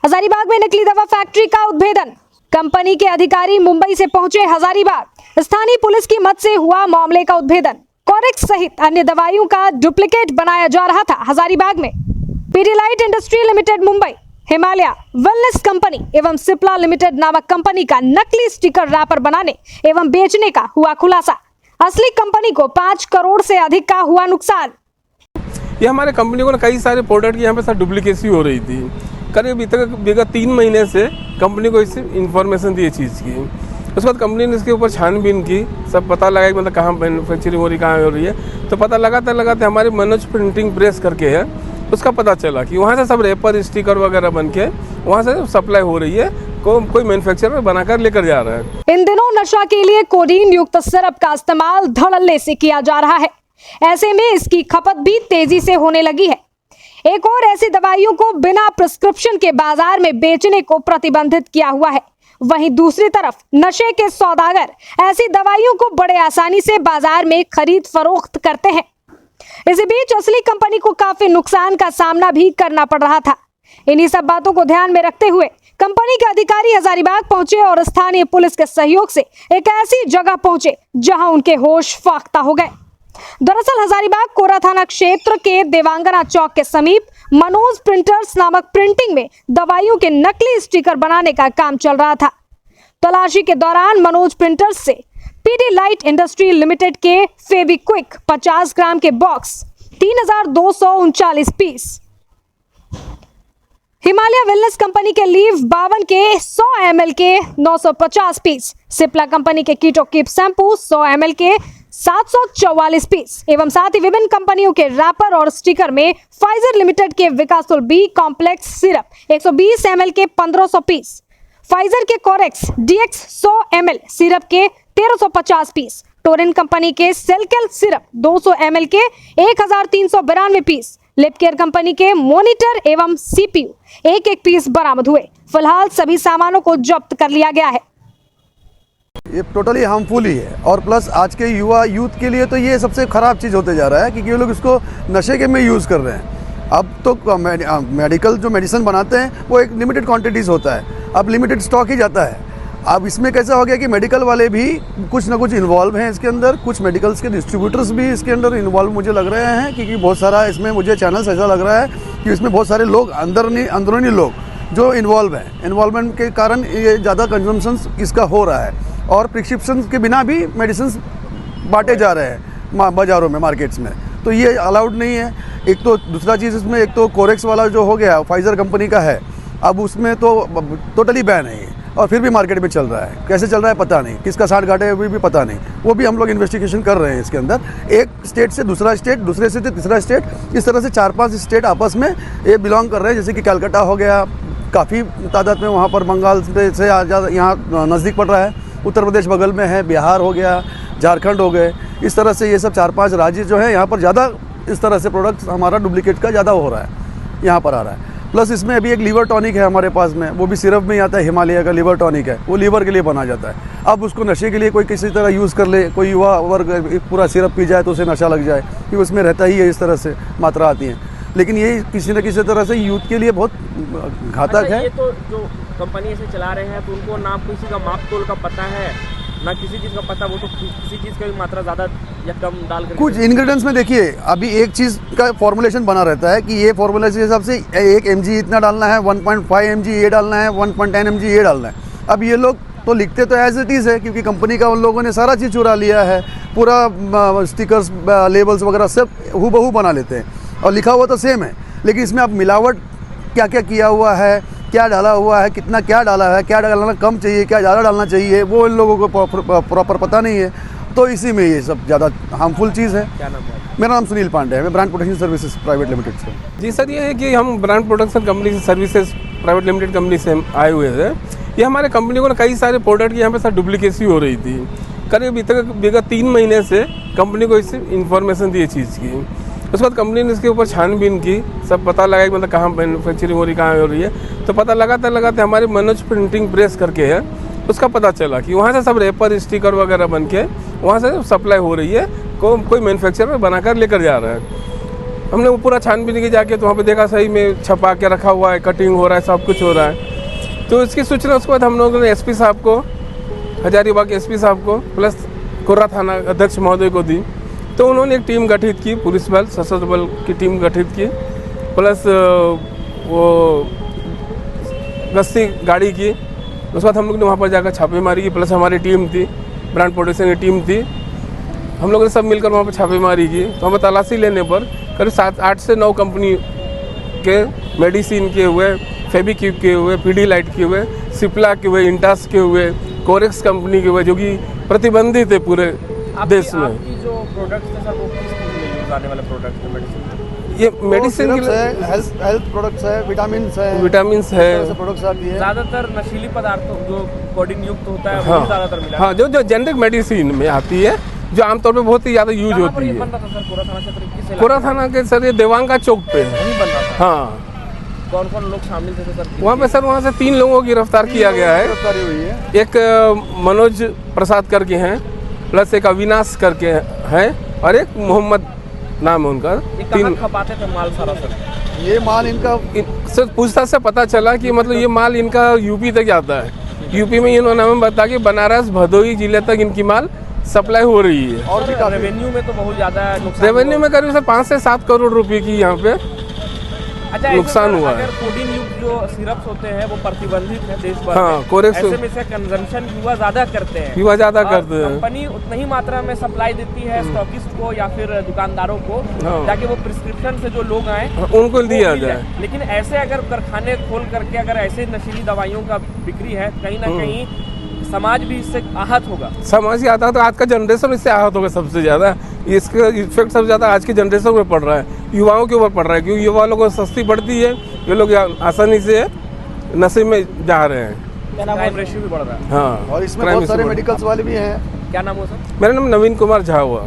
हजारीबाग में नकली दवा फैक्ट्री का उद्भेदन। कंपनी के अधिकारी मुंबई से पहुंचे हजारीबाग। स्थानीय पुलिस की मदद से हुआ मामले का उद्भेदन। कोरेक्स सहित अन्य दवाइयों का डुप्लीकेट बनाया जा रहा था हजारीबाग में। Pidilite industry limited Mumbai, Himalaya wellness company एवं सिप्ला लिमिटेड नामक कंपनी का नकली स्टिकर रैपर बनाने एवं बेचने का हुआ खुलासा। असली कंपनी को 5 करोड़ से अधिक का हुआ नुकसान। ये हमारे कंपनी को कई सारे प्रोडक्ट की यहाँ पे सर डुप्लीकेसी हो रही थी। करीब विगत 3 महीने से कंपनी को इससे इन्फॉर्मेशन दी चीज़ की। उसके बाद कंपनी ने इसके ऊपर छानबीन की, सब पता लगा कि मतलब कहाँ मैन्युफैक्चरिंग हो रही, कहाँ हो रही है। तो पता लगाते हमारी मनोज प्रिंटिंग प्रेस करके है, उसका पता चला कि वहाँ से सब रेपर स्टिकर वगैरह बन के वहाँ से सप्लाई हो रही है, कोई मैन्युफैक्चरर बनाकर लेकर जा रहा है। इन दिनों नशा के लिए कोडीन युक्त सिरप का इस्तेमाल धड़ल्ले से किया जा रहा है। ऐसे में इसकी खपत भी तेजी से होने लगी है। एक और ऐसी दवाइयों को बिना प्रिस्क्रिप्शन के बाजार में बेचने को प्रतिबंधित किया हुआ है। वहीं दूसरी तरफ नशे के सौदागर ऐसी दवाइयों को बड़े आसानी से बाजार में खरीद फरोख्त करते हैं। इसी बीच असली कंपनी को काफी नुकसान का सामना भी करना पड़ रहा था। इन्हीं सब बातों को ध्यान में रखते हुए कंपनी के अधिकारी हजारीबाग पहुंचे और स्थानीय पुलिस के सहयोग से एक ऐसी जगह पहुंचे जहां उनके होश फाख्ता हो गए। दरअसल हजारीबाग कोरा थाना क्षेत्र के देवांगना चौक के समीप मनोज प्रिंटर्स नामक प्रिंटिंग में दवाइयों के नकली स्टिकर बनाने का काम चल रहा था। तलाशी के दौरान मनोज प्रिंटर्स से पीडीलाइट इंडस्ट्री लिमिटेड के फेविक्विक 50 ग्राम के box 3239 piece, Himalaya wellness company के लीव 52 के 100 ml के 950 पीस, सिप्ला कंपनी के कीटो कीप शैम्पू 100 ml के 744 पीस एवं साथ ही विभिन्न कंपनियों के रैपर और स्टिकर में फाइजर लिमिटेड के विकासुल बी कॉम्प्लेक्स सिरप 120 ml के 1500 पीस, फाइजर के कोरेक्स डीएक्स 100 ml सिरप के 1350 पीस, टोरेन कंपनी के सेलकेल सिरप 200 ml के 1392 पीस, लिपकेयर कंपनी के मॉनिटर एवं सीपीयू एक पीस बरामद हुए। फिलहाल सभी सामानों को जब्त कर लिया गया है। ये टोटली हार्मफुल ही है और प्लस आज के यूथ के लिए तो ये सबसे ख़राब चीज़ होते जा रहा है क्योंकि ये लोग इसको नशे के में यूज़ कर रहे हैं। अब तो मेडिकल जो मेडिसिन बनाते हैं वो एक लिमिटेड क्वांटिटीज़ होता है, अब लिमिटेड स्टॉक ही जाता है। अब इसमें कैसा हो गया कि मेडिकल वाले भी कुछ ना कुछ इन्वॉल्व हैं इसके अंदर, कुछ मेडिकल्स के डिस्ट्रीब्यूटर्स भी इसके अंदर इन्वॉल्व मुझे लग रहे हैं क्योंकि बहुत सारा इसमें मुझे चैनल्स ऐसा लग रहा है कि इसमें बहुत सारे लोग अंदरूनी लोग जो इन्वॉल्व हैं, इन्वॉल्वमेंट के कारण ये ज़्यादा कंजम्पशन इसका हो रहा है और प्रिस्क्रिप्शन के बिना भी मेडिसिन बांटे जा रहे हैं बाज़ारों में, मार्केट्स में। तो ये अलाउड नहीं है। एक तो दूसरा चीज़ इसमें, एक तो कोरेक्स वाला जो हो गया फाइजर कंपनी का है, अब उसमें तो टोटली बैन है ये और फिर भी मार्केट में चल रहा है। कैसे चल रहा है पता नहीं, किसका साठ घाटे है भी पता नहीं। वो भी हम लोग इन्वेस्टिगेशन कर रहे हैं इसके अंदर। एक स्टेट से दूसरा स्टेट, दूसरे से तीसरा स्टेट, इस तरह से 4-5 स्टेट आपस में ये बिलोंग कर रहे हैं। जैसे कि कलकत्ता हो गया, काफ़ी तादाद में वहाँ पर बंगाल से यहाँ नज़दीक पड़ रहा है, उत्तर प्रदेश बगल में है, बिहार हो गया, झारखंड हो गए। इस तरह से ये सब 4-5 राज्य जो है यहाँ पर ज़्यादा इस तरह से प्रोडक्ट हमारा डुप्लीकेट का ज़्यादा हो रहा है, यहाँ पर आ रहा है। प्लस इसमें अभी एक लीवर टॉनिक है हमारे पास में, वो भी सिरप में ही आता है, हिमालय का लीवर टॉनिक है, वो लीवर के लिए बना जाता है। अब उसको नशे के लिए कोई किसी तरह यूज़ कर ले, कोई युवा वर्ग पूरा सिरप पी जाए तो उसे नशा लग जाए, क्योंकि उसमें रहता ही है इस तरह से मात्रा आती है। लेकिन ये किसी न किसी तरह से यूथ के लिए बहुत घातक है। ये तो जो कंपनी से चला रहे हैं तो उनको ना किसी का माप तोल का पता है, ना किसी चीज़ का पता, वो तो किसी चीज़ का भी मात्रा ज़्यादा या कम डाल कर कुछ इंग्रेडिएंट्स में देखिए, अभी एक चीज़ का फॉर्मुलेशन बना रहता है कि ये फॉर्मूला के हिसाब से 1 mg इतना डालना है, 1.5 mg ये डालना है, 1.10 mg ये डालना है। अब ये लोग तो लिखते तो एज इट इज़ है क्योंकि कंपनी का उन लोगों ने सारा चीज़ चुरा लिया है, पूरा स्टिकर्स लेबल्स वगैरह सब हूबहू बना लेते हैं और लिखा हुआ तो सेम है। लेकिन इसमें अब मिलावट क्या क्या किया हुआ है, क्या डाला हुआ है, कितना क्या डाला है, क्या डालना कम चाहिए, क्या ज़्यादा डालना चाहिए, वो इन लोगों को प्रॉपर पता नहीं है। तो इसी में ये सब ज़्यादा हार्मफुल चीज़ है। क्या नाम है? मेरा नाम सुनील पांडे है, मैं brand protection services private limited से। जी सर, ये है कि हम ब्रांड प्रोडक्शन कंपनी से सर्विसेज प्राइवेट लिमिटेड कंपनी से आए हुए थे। ये हमारे कंपनी को कई सारे प्रोडक्ट की यहाँ पे सर डुप्लीकेसी हो रही थी। करीब विगत 3 महीने से कंपनी को इससे इन्फॉर्मेशन दी चीज़ की। उसके बाद कंपनी ने इसके ऊपर छानबीन की, सब पता लगा कि मतलब कहाँ मैन्युफैक्चरिंग हो रही, कहाँ हो रही है। तो पता लगाते हमारी मनोज प्रिंटिंग प्रेस करके है, उसका पता चला कि वहाँ से सब रेपर स्टिकर वगैरह बन के वहाँ से सप्लाई हो रही है, कोई मैन्युफैक्चरर बनाकर लेकर जा रहा है। हमने वो पूरा छानबीन की जाके तो वहाँ पे देखा सही में छपा के रखा हुआ है, कटिंग हो रहा है, सब कुछ हो रहा है। तो इसकी सूचना उसके बाद हम लोगों ने एसपी साहब को, हजारीबाग के एसपी साहब को प्लस कोर्रा थाना अध्यक्ष महोदय को दी। तो उन्होंने एक टीम गठित की, पुलिस बल सशस्त्र बल की टीम गठित की, प्लस वो गश्ती गाड़ी की। उसके बाद हम लोग ने वहाँ पर जाकर छापेमारी की, प्लस हमारी टीम थी, ब्रांड प्रोटेक्शन की टीम थी। हम लोगों ने सब मिलकर वहाँ पर छापेमारी की। तो हमें तलाशी लेने पर करीब 7-8 से 9 कंपनी के मेडिसिन के हुए, फेविक्विक के हुए, पीडीलाइट के हुए, सिप्ला के हुए, इंटास के हुए, कोरेक्स कंपनी के हुए, जो कि प्रतिबंधित है पूरे देश में। आपकी जो प्रोडक्ट्स है सर वो किस चीज़ में यूज आने वाले प्रोडक्ट्स है? मेडिसिन ये मेडिसिन के है, हेल्थ प्रोडक्ट्स है, विटामिन है, विटामिन्स है, प्रोडक्ट्स आती है। ज़्यादातर नशीली पदार्थों जो कोडिंग युक्त होता है हाँ वो ज़्यादातर मिला है। हाँ, जो जेनरिक मेडिसिन में आती है, जो आमतौर पे बहुत ही ज़्यादा यूज कहाँ पर होती ये है। बन रहा था सर? कोरा थाना क्षेत्र किस इलाके कोरा में? थाना के सर ये देवांगा चौक पे है। वहीं बन रहा था। हाँ, कौन कौन लोग शामिल थे सर? वहाँ पे सर वहाँ से 3 लोगों को गिरफ्तार किया गया है। गिरफ्तारी हुई है। एक मनोज प्रसाद करके हैं, प्लस एक अविनाश करके हैं, और एक मोहम्मद नाम है उनका। ये कहाँ खपाते थे माल सारा सर? ये माल इनका सर पूछताछ से पता चला कि मतलब ये माल इनका यूपी तक जाता है। यूपी में इन्होंने हमें बताया कि बनारस भदोही जिले तक इनकी माल सप्लाई हो रही है। और भी काफी रेवेन्यू में तो बहुत ज़्यादा नुकसान रेवेन्यू में करीब सर 5 से 7 करोड़ रुपए की यहाँ पे अच्छा, ऐसे नुकसान सर, हुआ अगर है। कोडिंग युक्त जो सिरप्स होते हैं वो प्रतिबंधित है देश भर हाँ, में। कोरेक्स- ऐसे में इसका कंजम्पशन युवा ज्यादा करते हैं। युवा ज्यादा और करते हैं। कंपनी उतना ही मात्रा में सप्लाई देती है स्टॉकिस्ट को या फिर दुकानदारों को, हाँ। ताकि वो प्रिस्क्रिप्शन से जो लोग आए उनको वो दिया मिल जाए। लेकिन ऐसे अगर कारखाने खोल करके अगर ऐसे नशीली दवाइयों का बिक्री है, कहीं ना कहीं समाज भी इससे आहत होगा। समझ आता है, तो आज का जनरेशन इससे आहत होगा सबसे ज़्यादा। इसका इफेक्ट सबसे ज़्यादा आज की जनरेशन में पड़ रहा है, युवाओं के ऊपर पड़ रहा है, क्योंकि युवा लोगों को सस्ती पड़ती है, ये लोग आसानी से नशे में जा रहे हैं। क्राइम रेशियो भी बढ़ रहा है। हाँ, और इसमें crime बहुत सारे issue बढ़- मेडिकल्स वाले भी हैं। क्या नाम हो सर? मेरा नाम नवीन कुमार झा हुआ।